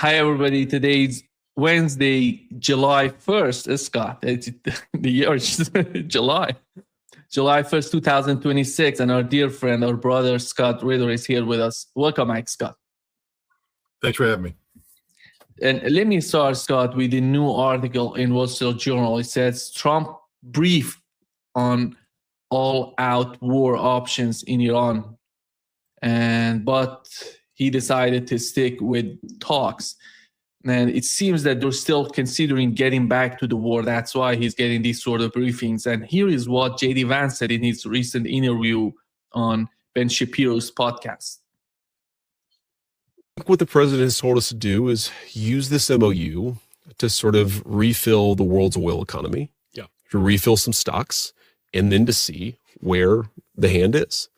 Hi, everybody. Today's Wednesday, July 1st. Scott. It's the year is July 1st, 2026. And our dear friend, our brother, Scott Ritter, is here with us. Welcome, Mike, Scott. Thanks for having me. And let me start, Scott, with a new article in Wall Street Journal. It says Trump briefed on all-out war options in Iran, but he decided to stick with talks. And it seems that they're still considering getting back to the war. That's why he's getting these sort of briefings. And here is what J.D. Vance said in his recent interview on Ben Shapiro's podcast. What the president has told us to do is use this MOU to sort of refill the world's oil economy, to refill some stocks, and then to see where the hand is.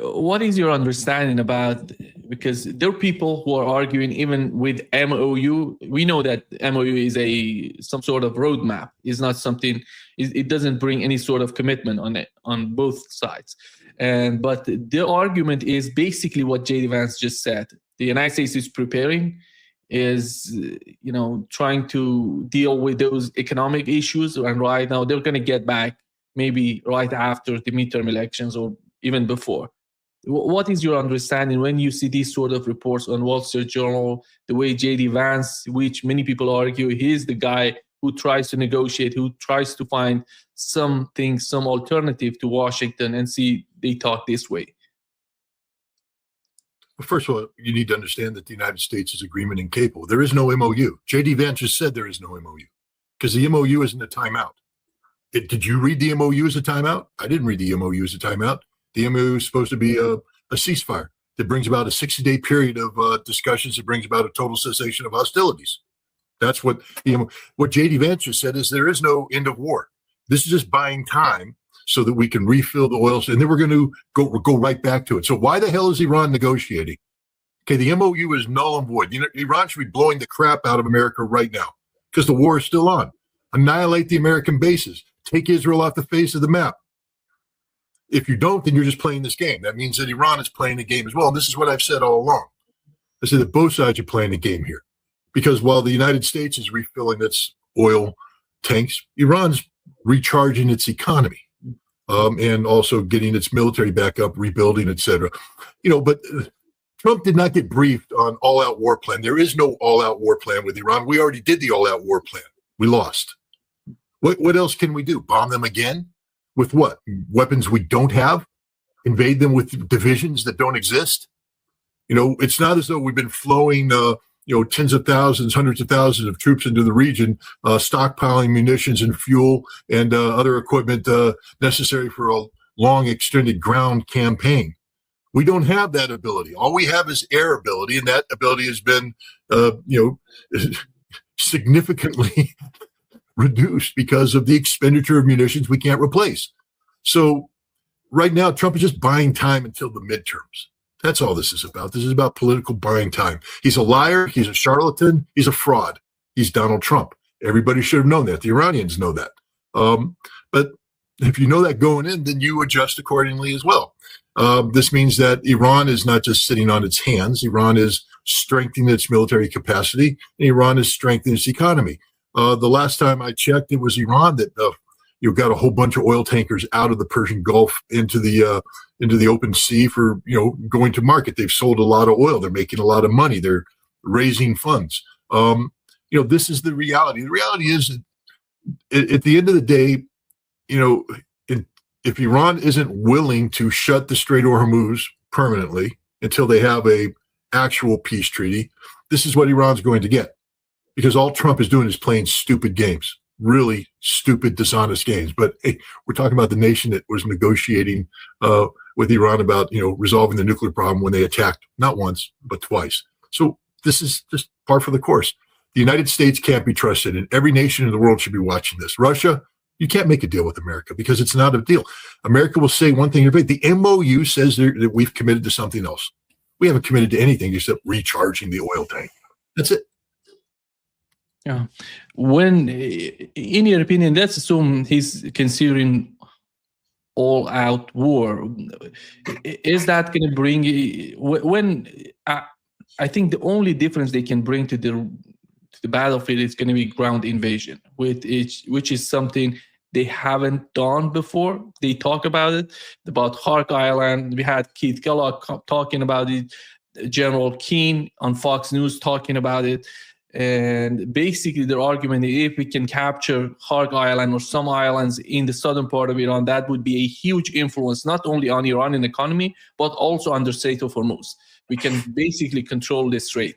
What is your understanding about, because there are people who are arguing even with MOU. We know that MOU is some sort of roadmap. It's not something, it doesn't bring any sort of commitment on it, on both sides. But the argument is basically what J.D. Vance just said. The United States is preparing, is trying to deal with those economic issues, and right now they're going to get back maybe right after the midterm elections or even before. What is your understanding when you see these sort of reports on Wall Street Journal, the way J.D. Vance, which many people argue he's the guy who tries to negotiate, who tries to find some alternative to Washington, and see they talk this way? Well, first of all, you need to understand that the United States is agreement incapable. There is no MOU. J.D. Vance just said there is no MOU because the MOU isn't a timeout. Did you read the MOU as a timeout? I didn't read the MOU as a timeout. The MOU is supposed to be a ceasefire that brings about a 60-day period of discussions that brings about a total cessation of hostilities. That's what J.D. Vance just said, is there is no end of war. This is just buying time so that we can refill the oil, and then we're going to go right back to it. So why the hell is Iran negotiating? Okay, the MOU is null and void. Iran should be blowing the crap out of America right now because the war is still on. Annihilate the American bases. Take Israel off the face of the map. If you don't, then you're just playing this game. That means that Iran is playing the game as well. And this is what I've said all along. I said that both sides are playing the game here. Because while the United States is refilling its oil tanks, Iran's recharging its economy and also getting its military back up, rebuilding, et cetera. But Trump did not get briefed on all-out war plan. There is no all-out war plan with Iran. We already did the all-out war plan. We lost. What else can we do? Bomb them again? With what? Weapons we don't have? Invade them with divisions that don't exist? It's not as though we've been flowing, tens of thousands, hundreds of thousands of troops into the region, stockpiling munitions and fuel and other equipment necessary for a long, extended ground campaign. We don't have that ability. All we have is air ability, and that ability has been, significantly reduced because of the expenditure of munitions we can't replace. So right now, Trump is just buying time until the midterms. That's all this is about. This is about political buying time. He's a liar. He's a charlatan. He's a fraud. He's Donald Trump. Everybody should have known that. The Iranians know that. But if you know that going in, then you adjust accordingly as well. This means that Iran is not just sitting on its hands. Iran is strengthening its military capacity, and Iran is strengthening its economy. The last time I checked, it was Iran that got a whole bunch of oil tankers out of the Persian Gulf into the open sea for going to market. They've sold a lot of oil. They're making a lot of money. They're raising funds. This is the reality. The reality is that at the end of the day, if Iran isn't willing to shut the Strait of Hormuz permanently until they have a actual peace treaty, this is what Iran's going to get. Because all Trump is doing is playing stupid games, really stupid, dishonest games. But hey, we're talking about the nation that was negotiating with Iran about, resolving the nuclear problem when they attacked, not once, but twice. So this is just par for the course. The United States can't be trusted, and every nation in the world should be watching this. Russia, you can't make a deal with America because it's not a deal. America will say one thing, the MOU says that we've committed to something else. We haven't committed to anything except recharging the oil tank. That's it. Yeah. When, in your opinion, let's assume he's considering all-out war. Is that going to bring when I think the only difference they can bring to the battlefield is going to be ground invasion, which is something they haven't done before. They talk about it, about Hark Island. We had Keith Kellogg talking about it, General Keane on Fox News talking about it. And basically their argument is if we can capture Hark Island or some islands in the southern part of Iran, that would be a huge influence, not only on Iranian economy, but also on the Strait of Hormuz. We can basically control this strait.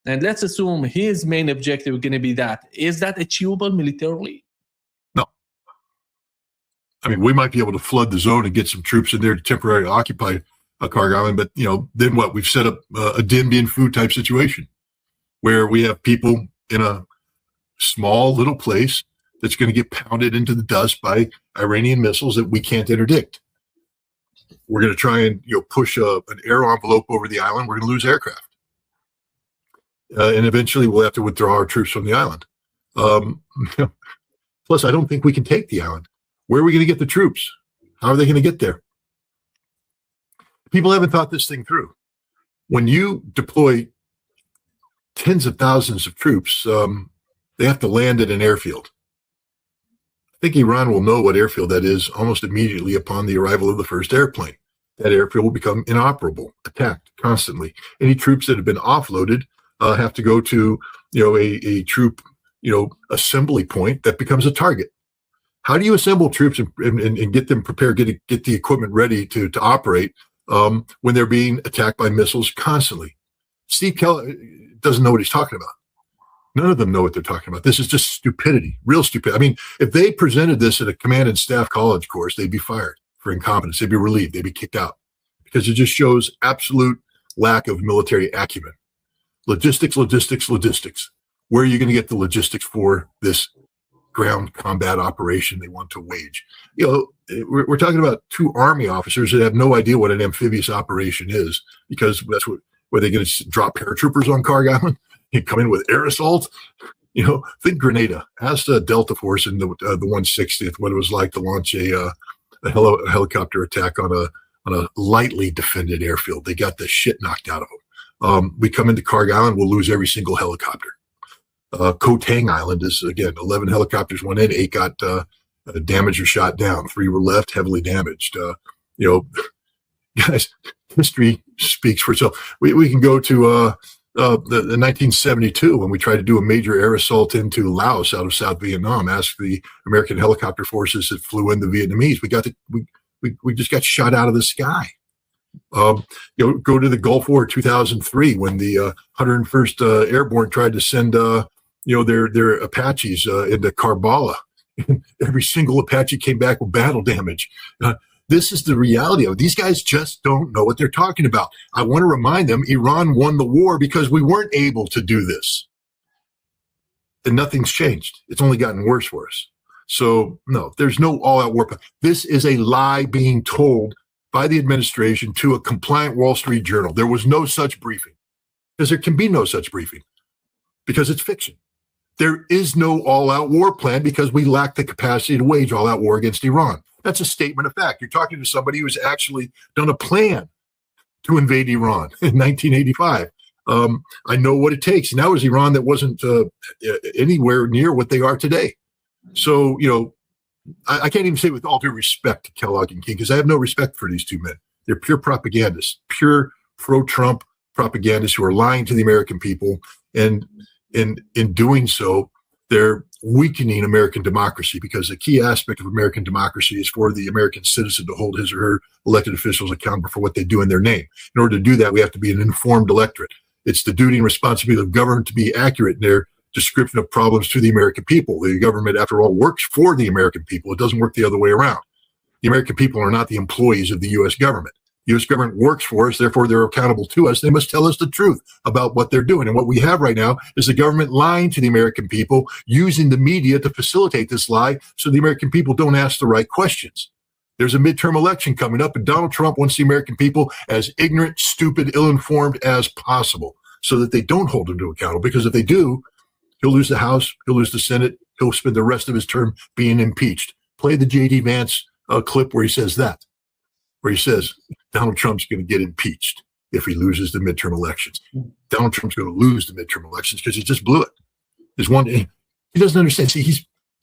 And let's assume his main objective is going to be that. Is that achievable militarily? No. I mean, we might be able to flood the zone and get some troops in there to temporarily occupy Karg Island, but then what? We've set up a Din Bin Phu type situation where we have people in a small little place that's going to get pounded into the dust by Iranian missiles that we can't interdict. We're going to try and push an air envelope over the island. We're going to lose aircraft, and eventually we'll have to withdraw our troops from the island. Plus, I don't think we can take the island. Where are we going to get the troops? How are they going to get there? People haven't thought this thing through. When you deploy tens of thousands of troops, they have to land at an airfield. I think Iran will know what airfield that is almost immediately upon the arrival of the first airplane. That airfield will become inoperable, attacked constantly. Any troops that have been offloaded have to go to a troop assembly point that becomes a target. How do you assemble troops and get them prepared, get the equipment ready to operate when they're being attacked by missiles constantly? Steve Kelly doesn't know what he's talking about. None of them know what they're talking about. This is just stupidity, real stupid. I mean, if they presented this at a command and staff college course, they'd be fired for incompetence. They'd be relieved. They'd be kicked out because it just shows absolute lack of military acumen. Logistics. Where are you going to get the logistics for this ground combat operation they want to wage? We're talking about two Army officers that have no idea what an amphibious operation is, because that's where they're going to drop paratroopers on Karg Island. You come in with air assault. Think Grenada. Ask the Delta Force in the 160th what it was like to launch a helicopter attack on a lightly defended airfield. They got the shit knocked out of them. We come into Karg Island, we'll lose every single helicopter. Koh Tang Island is, again, 11 helicopters went in, 8 got damaged or shot down, 3 were left heavily damaged. Guys, history speaks for itself. We can go to the 1972 when we tried to do a major air assault into Laos out of South Vietnam. Ask the American helicopter forces that flew in the Vietnamese. We just got shot out of the sky. Go to the Gulf War 2003 when the 101st Airborne tried to send their Apaches into Karbala. Every single Apache came back with battle damage. This is the reality of it. These guys just don't know what they're talking about. I want to remind them Iran won the war because we weren't able to do this. And nothing's changed. It's only gotten worse for us. So, no, there's no all-out war plan. This is a lie being told by the administration to a compliant Wall Street Journal. There was no such briefing, because there can be no such briefing, because it's fiction. There is no all-out war plan because we lack the capacity to wage all-out war against Iran. That's a statement of fact. You're talking to somebody who's actually done a plan to invade Iran in 1985. I know what it takes. And that was Iran that wasn't anywhere near what they are today. So, I can't even say with all due respect to Kellogg and King, because I have no respect for these two men. They're pure propagandists, pure pro-Trump propagandists who are lying to the American people. And in doing so, they're weakening American democracy, because the key aspect of American democracy is for the American citizen to hold his or her elected officials accountable for what they do in their name. In order to do that, we have to be an informed electorate. It's the duty and responsibility of government to be accurate in their description of problems to the American people. The government, after all, works for the American people. It doesn't work the other way around. The American people are not the employees of the U.S. government. The U.S. government works for us, therefore they're accountable to us. They must tell us the truth about what they're doing. And what we have right now is the government lying to the American people, using the media to facilitate this lie so the American people don't ask the right questions. There's a midterm election coming up, and Donald Trump wants the American people as ignorant, stupid, ill-informed as possible so that they don't hold him to account. Because if they do, he'll lose the House, he'll lose the Senate, he'll spend the rest of his term being impeached. Play the J.D. Vance clip where he says that, where he says Donald Trump's going to get impeached. if he loses the midterm elections. Donald Trump's going to lose the midterm elections because he just blew it. He doesn't understand. See,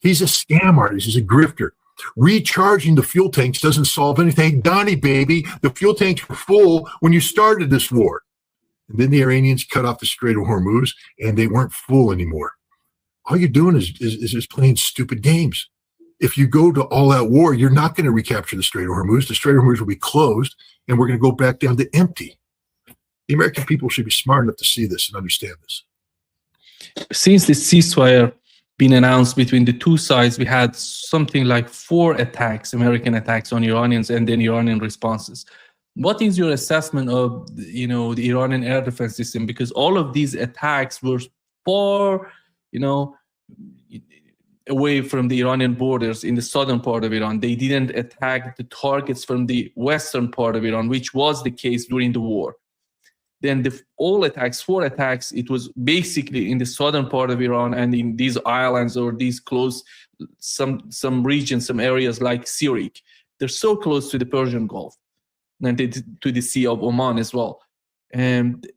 he's a scam artist. He's a grifter. Recharging the fuel tanks doesn't solve anything. Donnie, baby, the fuel tanks were full when you started this war. And then the Iranians cut off the Strait of Hormuz, and they weren't full anymore. All you're doing is just playing stupid games. If you go to all-out war, you're not going to recapture the Strait of Hormuz. The Strait of Hormuz will be closed, and we're going to go back down to empty. The American people should be smart enough to see this and understand this. Since the ceasefire been announced between the two sides, we had something like 4 attacks, American attacks on Iranians, and then Iranian responses. What is your assessment of, the Iranian air defense system? Because all of these attacks were far, away from the Iranian borders in the southern part of Iran. They didn't attack the targets from the western part of Iran, which was the case during the war. Then all attacks, 4 attacks, it was basically in the southern part of Iran and in these islands or these close, some regions, some areas like Syria. They're so close to the Persian Gulf and to the Sea of Oman as well. And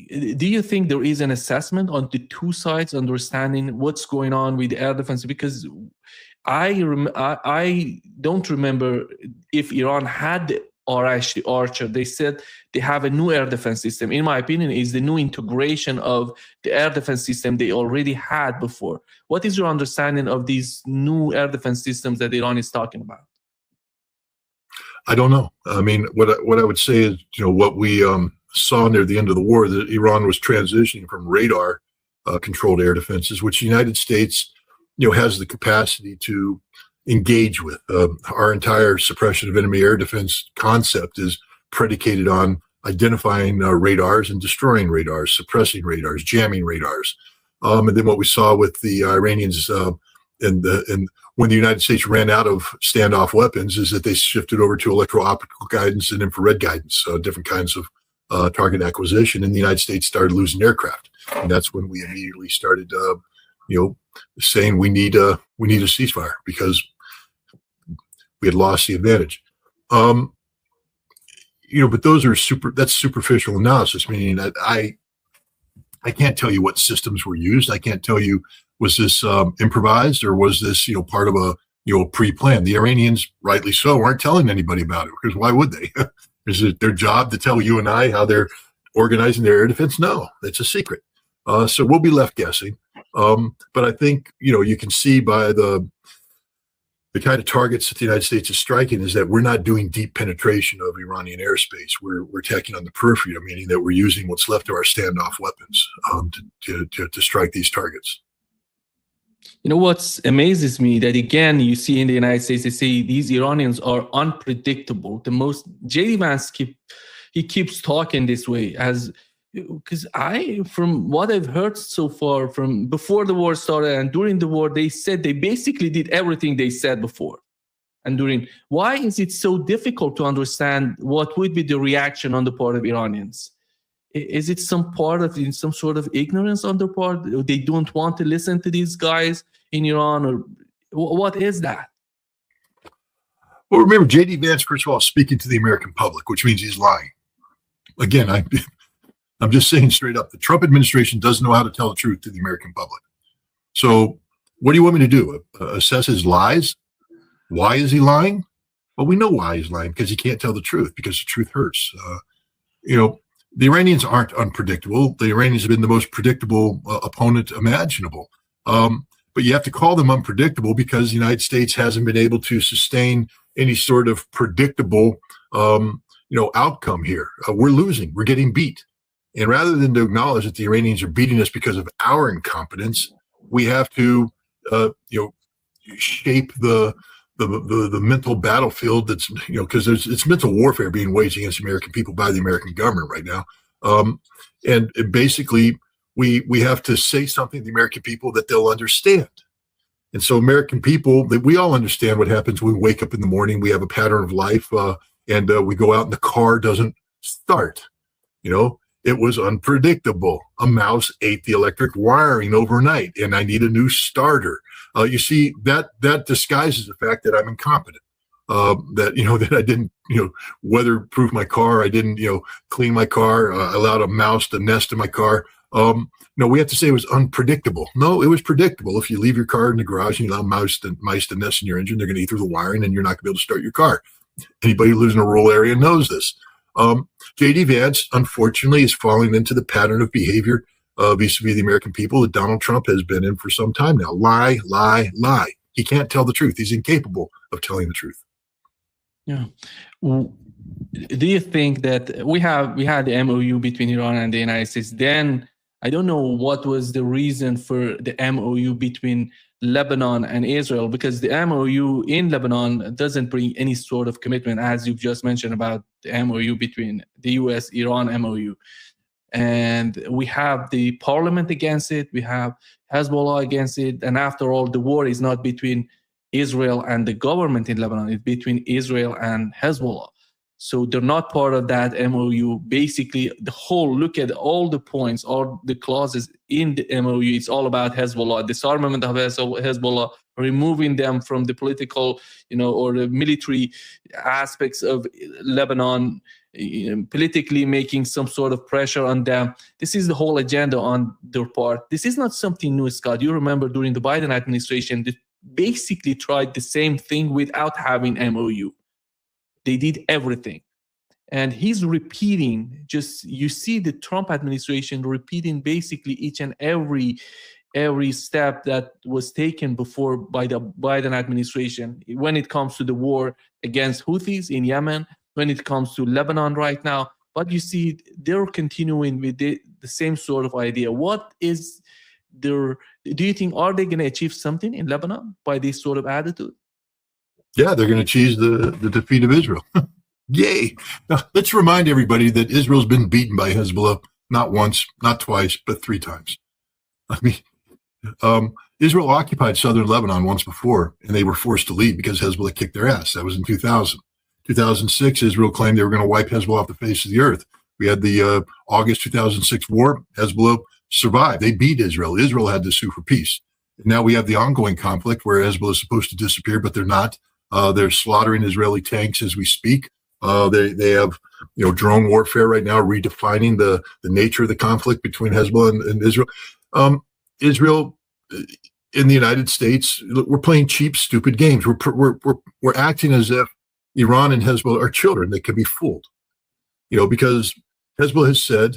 do you think there is an assessment on the two sides, understanding what's going on with the air defense? Because I don't remember if Iran had or actually Archer. They said they have a new air defense system. In my opinion, is the new integration of the air defense system they already had before. What is your understanding of these new air defense systems that Iran is talking about? I don't know. I mean, what I would say is, what we saw near the end of the war, that Iran was transitioning from radar controlled air defenses, which the United States, has the capacity to engage with. Our entire suppression of enemy air defense concept is predicated on identifying radars and destroying radars, suppressing radars, jamming radars. And then what we saw with the Iranians and when the United States ran out of standoff weapons is that they shifted over to electro-optical guidance and infrared guidance, different kinds of target acquisition, and the United States started losing aircraft. And that's when we immediately started, saying we need a ceasefire because we had lost the advantage. But those are that's superficial analysis, meaning that I can't tell you what systems were used. I can't tell you, was this improvised or was this, part of a, pre-planned? The Iranians, rightly so, aren't telling anybody about it because why would they? Is it their job to tell you and I how they're organizing their air defense? No, it's a secret. So we'll be left guessing. But I think, you can see by the kind of targets that the United States is striking is that we're not doing deep penetration of Iranian airspace. We're attacking on the periphery, meaning that we're using what's left of our standoff weapons to strike these targets. What amazes me that, again, you see in the United States, they say these Iranians are unpredictable. J.D. Vance keeps talking this way because from what I've heard so far, from before the war started and during the war, they said they basically did everything they said before. And why is it so difficult to understand what would be the reaction on the part of Iranians? Is it some sort of ignorance on their part? They don't want to listen to these guys in Iran, or what is that? Well, remember, J.D. Vance, first of all, speaking to the American public, which means he's lying. Again, I'm just saying straight up, the Trump administration doesn't know how to tell the truth to the American public. So what do you want me to do? Assess his lies? Why is he lying? Well, we know why he's lying, because he can't tell the truth, because the truth hurts. The Iranians aren't unpredictable. The Iranians have been the most predictable opponent imaginable. But you have to call them unpredictable because the United States hasn't been able to sustain any sort of predictable, outcome here. We're losing. We're getting beat. And rather than to acknowledge that the Iranians are beating us because of our incompetence, we have to, shape the mental battlefield that's, because it's mental warfare being waged against the American people by the American government right now. And basically, we have to say something to the American people that they'll understand. And so American people, that we all understand what happens when we wake up in the morning, we have a pattern of life, and we go out and the car doesn't start. It was unpredictable. A mouse ate the electric wiring overnight, and I need a new starter. You see, that disguises the fact that I'm incompetent. that I didn't, weatherproof my car. I didn't, clean my car. I allowed a mouse to nest in my car. No, we have to say it was unpredictable. No, it was predictable. If you leave your car in the garage and you allow mice to nest in your engine, they're going to eat through the wiring and you're not going to be able to start your car. Anybody who lives in a rural area knows this. J.D. Vance, unfortunately, is falling into the pattern of behavior vis-a-vis the American people that Donald Trump has been in for some time now. Lie, lie, lie. He can't tell the truth. He's incapable of telling the truth. Yeah. Do you think that we had the MOU between Iran and the United States? Then I don't know what was the reason for the MOU between Lebanon and Israel, because the MOU in Lebanon doesn't bring any sort of commitment, as you've just mentioned about the MOU between the US-Iran MOU. And we have the parliament against it, we have Hezbollah against it, and after all, the war is not between Israel and the government in Lebanon, it's between Israel and Hezbollah. So they're not part of that MOU. Basically, look at all the points, all the clauses in the MOU, it's all about Hezbollah, disarmament of Hezbollah, removing them from the political, or the military aspects of Lebanon, politically making some sort of pressure on them. This is the whole agenda on their part. This is not something new, Scott. You remember during the Biden administration, they basically tried the same thing without having MOU. They did everything. And he's repeating, you see the Trump administration repeating basically each and every step that was taken before by the Biden administration when it comes to the war against Houthis in Yemen, when it comes to Lebanon right now. But you see, they're continuing with the same sort of idea. Do you think, are they going to achieve something in Lebanon by this sort of attitude? Yeah, they're going to achieve the defeat of Israel. Yay. Now, let's remind everybody that Israel's been beaten by Hezbollah not once, not twice, but 3 times. I mean, Israel occupied southern Lebanon once before, and they were forced to leave because Hezbollah kicked their ass. That was in 2000. 2006, Israel claimed they were going to wipe Hezbollah off the face of the earth. We had the August 2006 war. Hezbollah survived. They beat Israel. Israel had to sue for peace. And now we have the ongoing conflict where Hezbollah is supposed to disappear, but they're not. They're slaughtering Israeli tanks as we speak. They have, drone warfare right now, redefining the nature of the conflict between Hezbollah and Israel. Israel in the United States, we're playing cheap, stupid games. We're acting as if Iran and Hezbollah are children that can be fooled. Because Hezbollah has said,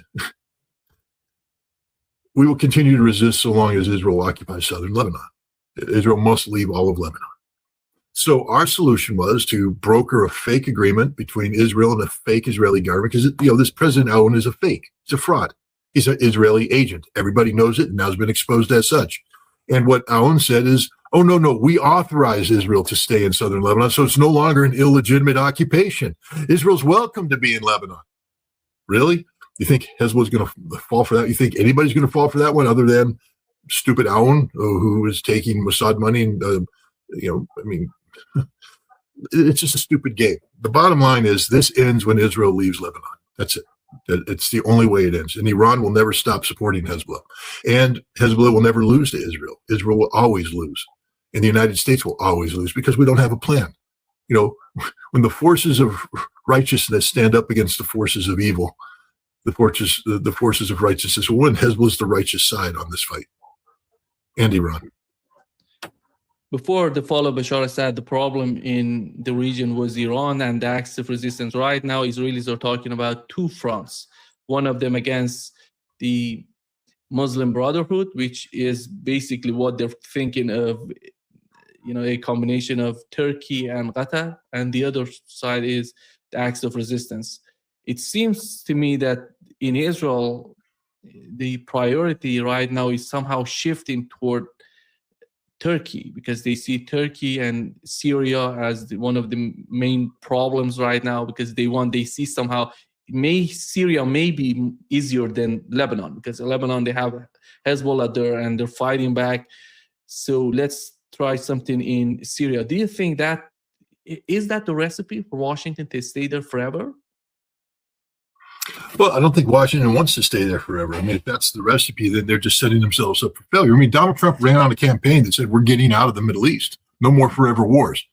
we will continue to resist so long as Israel occupies southern Lebanon. Israel must leave all of Lebanon. So our solution was to broker a fake agreement between Israel and a fake Israeli government, because this President Aoun is a fake. He's a fraud. He's an Israeli agent. Everybody knows it, and now has been exposed as such. And what Aoun said is, oh, no, we authorize Israel to stay in southern Lebanon, so it's no longer an illegitimate occupation. Israel's welcome to be in Lebanon. Really? You think Hezbollah's going to fall for that? You think anybody's going to fall for that one other than stupid Aoun, who is taking Mossad money and, it's just a stupid game. The bottom line is this ends when Israel leaves Lebanon. That's it. It's the only way it ends. And Iran will never stop supporting Hezbollah. And Hezbollah will never lose to Israel. Israel will always lose. And the United States will always lose because we don't have a plan. When the forces of righteousness stand up against the forces of evil, the forces of righteousness will win. Hezbollah is the righteous side on this fight. And Iran. Before the fall of Bashar Assad, the problem in the region was Iran and the acts of resistance. Right now, Israelis are talking about 2 fronts. One of them against the Muslim Brotherhood, which is basically what they're thinking of, a combination of Turkey and Qatar. And the other side is the acts of resistance. It seems to me that in Israel, the priority right now is somehow shifting toward Turkey, because they see Turkey and Syria as one of the main problems right now, because they see somehow Syria may be easier than Lebanon, because in Lebanon they have Hezbollah there and they're fighting back. So let's try something in Syria. Do you think that is the recipe for Washington to stay there forever? Well, I don't think Washington wants to stay there forever. I mean, if that's the recipe, then they're just setting themselves up for failure. I mean, Donald Trump ran on a campaign that said, we're getting out of the Middle East. No more forever wars.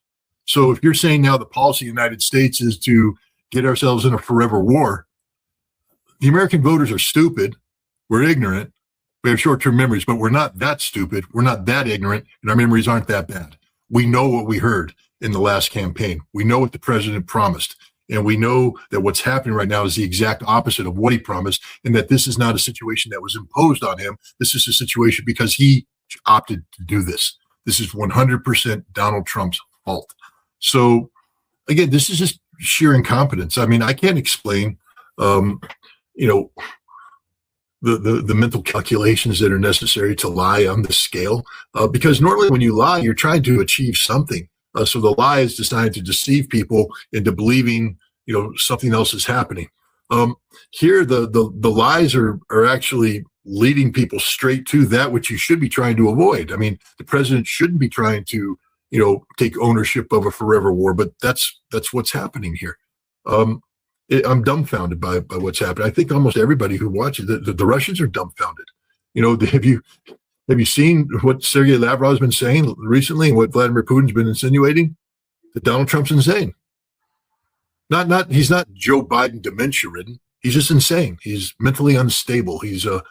So if you're saying now the policy of the United States is to get ourselves in a forever war, the American voters are stupid. We're ignorant. We have short-term memories, but we're not that stupid. We're not that ignorant, and our memories aren't that bad. We know what we heard in the last campaign. We know what the president promised, and we know that what's happening right now is the exact opposite of what he promised, and that this is not a situation that was imposed on him. This is a situation because he opted to do this. This is 100% Donald Trump's fault. So, again, this is just sheer incompetence. I mean, I can't explain, the mental calculations that are necessary to lie on this scale, because normally when you lie, you're trying to achieve something. So the lie is designed to deceive people into believing, something else is happening. Here, the lies are actually leading people straight to that which you should be trying to avoid. I mean, the president shouldn't be trying to, take ownership of a forever war, but that's what's happening here. I'm dumbfounded by what's happening. I think almost everybody who watches the Russians are dumbfounded. Have you seen what Sergei Lavrov has been saying recently and what Vladimir Putin's been insinuating? That Donald Trump's insane. He's not Joe Biden dementia ridden. He's just insane. He's mentally unstable. He's an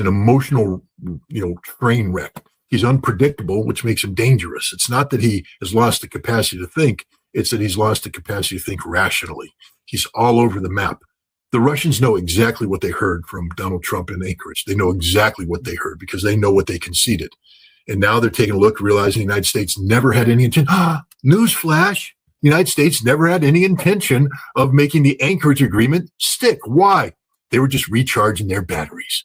emotional, train wreck. He's unpredictable, which makes him dangerous. It's not that he has lost the capacity to think. It's that he's lost the capacity to think rationally. He's all over the map. The Russians know exactly what they heard from Donald Trump in Anchorage. They know exactly what they heard because they know what they conceded. And now they're taking a look, realizing the United States never had any intent. Newsflash. The United States never had any intention of making the Anchorage agreement stick. Why? They were just recharging their batteries.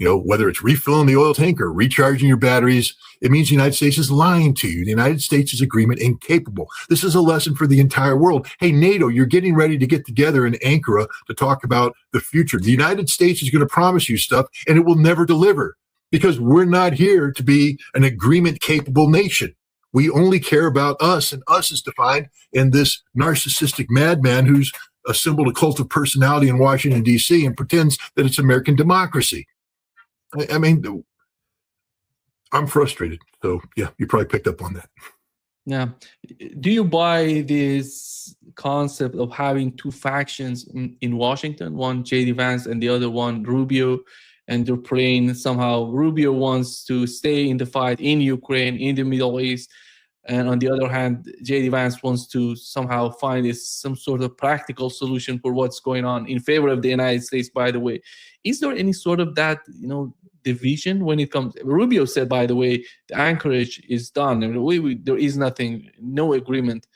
Whether it's refilling the oil tank or recharging your batteries, it means the United States is lying to you. The United States is agreement incapable. This is a lesson for the entire world. Hey, NATO, you're getting ready to get together in Ankara to talk about the future. The United States is going to promise you stuff, and it will never deliver because we're not here to be an agreement-capable nation. We only care about us, and us is defined in this narcissistic madman who's assembled a cult of personality in Washington, D.C. and pretends that it's American democracy. I mean, I'm frustrated. So, yeah, you probably picked up on that. Yeah. Do you buy this concept of having two factions in Washington, one J.D. Vance and the other one Rubio, and they're playing somehow Rubio wants to stay in the fight in Ukraine, in the Middle East, and on the other hand, J.D. Vance wants to somehow find some sort of practical solution for what's going on in favor of the United States, by the way. Is there any sort of that, division when it comes? Rubio said, by the way, the Anchorage is done. There is nothing, no agreement,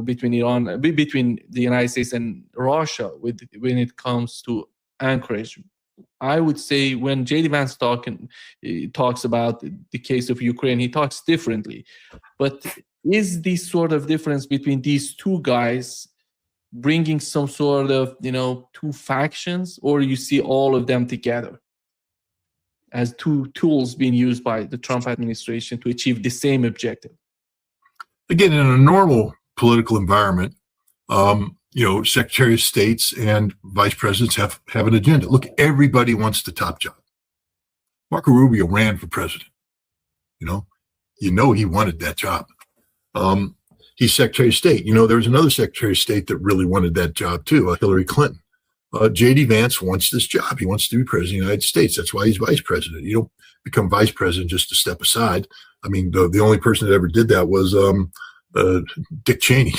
between the United States and Russia when it comes to Anchorage. I would say when J.D. Vance talks about the case of Ukraine, he talks differently. But is this sort of difference between these two guys bringing some sort of, two factions, or you see all of them together as two tools being used by the Trump administration to achieve the same objective? Again, in a normal political environment, Secretary of States and vice presidents have an agenda. Look, everybody wants the top job. Marco Rubio ran for president. He wanted that job. He's Secretary of State. There was another Secretary of State that really wanted that job too, Hillary Clinton. J.D. Vance wants this job. He wants to be president of the United States. That's why he's vice president. You don't become vice president just to step aside. I mean, the only person that ever did that was Dick Cheney.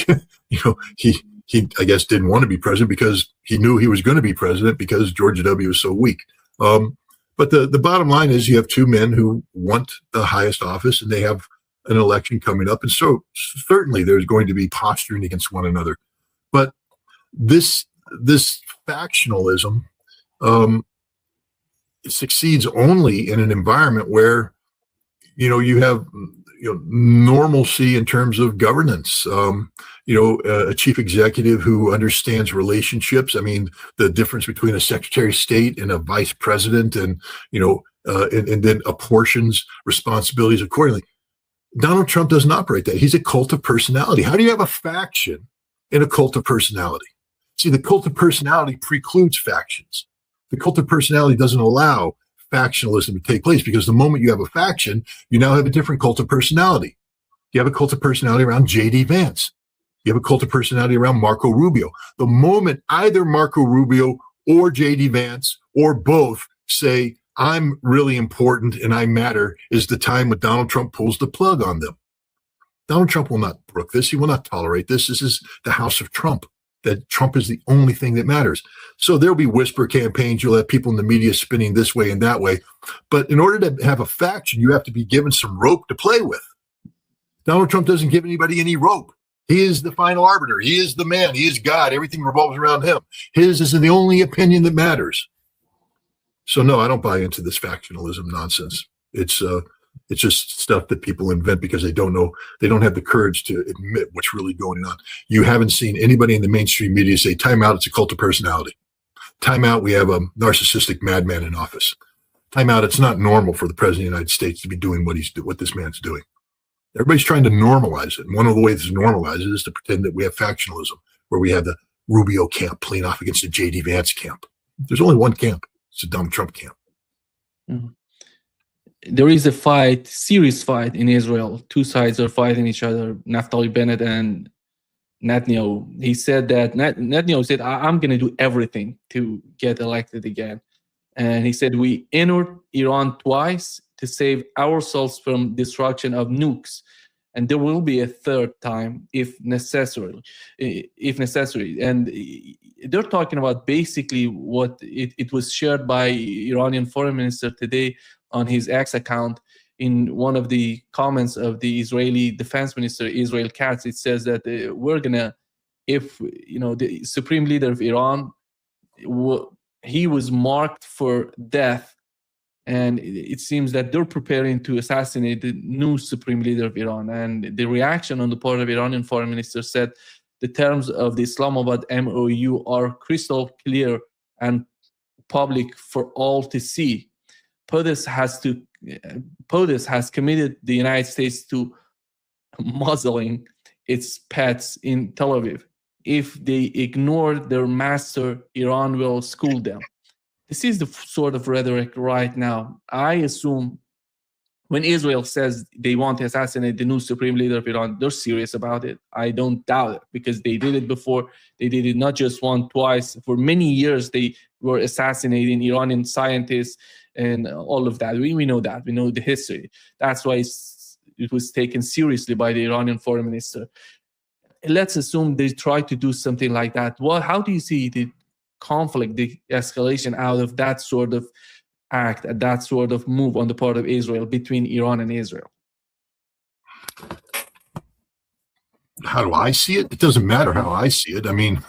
He, I guess, didn't want to be president because he knew he was going to be president because George W. was so weak. But the bottom line is you have two men who want the highest office, and they have an election coming up. And so certainly there's going to be posturing against one another. But this factionalism succeeds only in an environment where, you have normalcy in terms of governance. A chief executive who understands relationships. I mean, the difference between a secretary of state and a vice president, and then apportions responsibilities accordingly. Donald Trump doesn't operate that. He's a cult of personality. How do you have a faction in a cult of personality? See, the cult of personality precludes factions. The cult of personality doesn't allow factionalism to take place, because the moment you have a faction, you now have a different cult of personality. You have a cult of personality around J.D. Vance. You have a cult of personality around Marco Rubio. The moment either Marco Rubio or J.D. Vance or both say, I'm really important and I matter, is the time when Donald Trump pulls the plug on them. Donald Trump will not brook this. He will not tolerate this. This is the House of Trump, that Trump is the only thing that matters. So there'll be whisper campaigns. You'll have people in the media spinning this way and that way. But in order to have a faction, you have to be given some rope to play with. Donald Trump doesn't give anybody any rope. He is the final arbiter. He is the man. He is God. Everything revolves around him. His is the only opinion that matters. So no, I don't buy into this factionalism nonsense. It's just stuff that people invent because they don't know, they don't have the courage to admit what's really going on. You haven't seen anybody in the mainstream media say, time out, it's a cult of personality. Time out, we have a narcissistic madman in office. Time out, it's not normal for the president of the United States to be doing what this man's doing. Everybody's trying to normalize it. And one of the ways to normalize it is to pretend that we have factionalism, where we have the Rubio camp playing off against the J.D. Vance camp. There's only one camp. It's the Donald Trump camp. Mm-hmm. There is a fight, serious fight in Israel. Two sides are fighting each other, Naftali Bennett and Netanyahu. He said that Netanyahu said, I'm going to do everything to get elected again. And he said, we entered Iran twice to save ourselves from destruction of nukes. And there will be a third time if necessary. And they're talking about basically what it was shared by Iranian foreign minister today on his X account. In one of the comments of the Israeli defense minister, Israel Katz, it says that we're gonna, if the supreme leader of Iran, he was marked for death, and it seems that they're preparing to assassinate the new supreme leader of Iran. And the reaction on the part of Iranian foreign minister said the terms of the Islamabad MOU are crystal clear and public for all to see. POTUS has committed the United States to muzzling its pets in Tel Aviv. If they ignore their master, Iran will school them. This is the sort of rhetoric right now. I assume when Israel says they want to assassinate the new supreme leader of Iran, they're serious about it. I don't doubt it, because they did it before. They did it not just once, twice. For many years, they were assassinating Iranian scientists and all of that. We know that. We know the history. That's why it was taken seriously by the Iranian foreign minister. Let's assume they try to do something like that. How do you see the conflict, the escalation out of that sort of act, that sort of move on the part of Israel between Iran and Israel? How do I see it? It doesn't matter how I see it. I mean,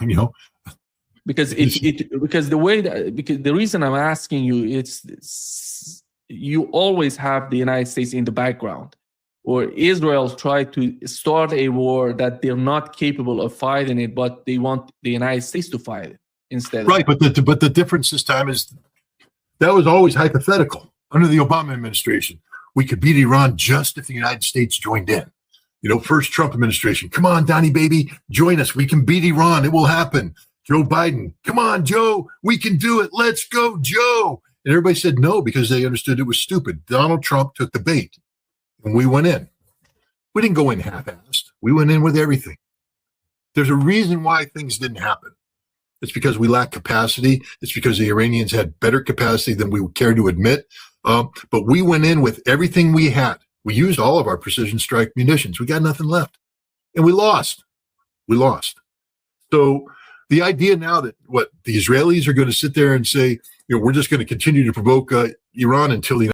because the reason I'm asking you, it's you always have the United States in the background, or Israel tried to start a war that they're not capable of fighting it, but they want the United States to fight it instead. Right, but the difference this time is that was always hypothetical. Under the Obama administration, we could beat Iran just if the United States joined in. First Trump administration, come on, Donnie baby, join us. We can beat Iran. It will happen. Joe Biden, come on, Joe, we can do it. Let's go, Joe. And everybody said no because they understood it was stupid. Donald Trump took the bait, and we went in. We didn't go in half-assed. We went in with everything. There's a reason why things didn't happen. It's because we lacked capacity. It's because the Iranians had better capacity than we would care to admit. But we went in with everything we had. We used all of our precision strike munitions. We got nothing left. And we lost. So the idea now that the Israelis are going to sit there and say, we're just going to continue to provoke Iran until the